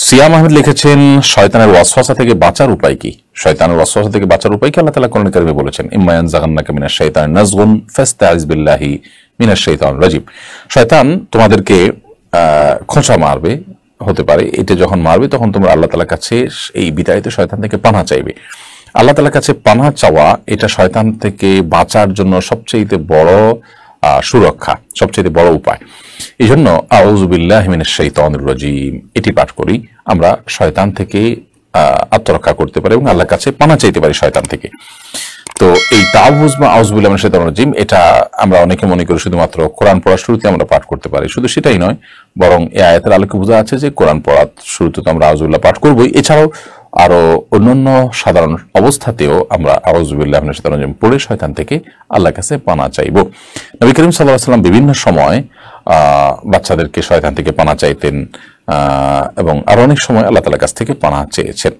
সিয়াম আহমেদ লিখেছেন, শয়তানের ওয়াসওয়াসা থেকে বাঁচার উপায় কি? শয়তানের ওয়াসওয়াসা থেকে বাঁচার উপায় কি আল্লাহ তাআলা কোরআন কারিমে বলেছেন, ইম্মা ইয়ানজাগান্নাকা মিনাশ শাইতানি নাজগুন ফাস্তাইজ বিল্লাহি মিনাশ শাইতানির রাজিম। শয়তান তোমাদেরকে খোঁচা মারবে, হতে পারে এটা যখন মারবে তখন তোমরা আল্লাহ তাআলার কাছে এই বিতাড়িত শয়তান থেকে পানাহ চাইবে। আল্লাহ তাআলার কাছে পানাহ চাওয়া এটা শয়তান থেকে বাঁচার জন্য সবচেয়ে বড় সুরক্ষা, সবচেয়ে বড় উপায়। এই জন্য আউযু বিল্লাহি মিনাশ শাইতানির রাজিম এটি পাঠ করি, আমরা শয়তান থেকে আত্মরক্ষা করতে পারি এবং আল্লাহর কাছে পানাহ চাইতে পারি শয়তান থেকে। তো এই তাওয়াজ বা আউযু বিল্লাহি মিনাশ শাইতানির রাজিম এটা আমরা অনেকে মনে করি শুধুমাত্র কোরআন পড়ার শুরুতে আমরা পাঠ করতে পারি। শুধু সেটাই নয়, বরং এই আয়াতের আলোকে বোঝা আছে যে কোরআন পড়ার শুরুতে তো আমরা আউযু বিল্লাহ পাঠ করবই, এছাড়াও আরো অন্যান্য সাধারণ অবস্থাতেও আমরা আউযু বিল্লাহি মিনাশ শাইতানির রাজিম পড়ে শয়তান থেকে আল্লাহর কাছে পানাহ চাইব। নবী করিম সাল্লাল্লাহু আলাইহি ওয়াসাল্লাম বিভিন্ন সময় বাচ্চাদেরকে শয়তান থেকে পানাহ চাইতেন এবং আরো অনেক সময় আল্লাহ তাআলার কাছ থেকে পানাহ চেয়েছেন।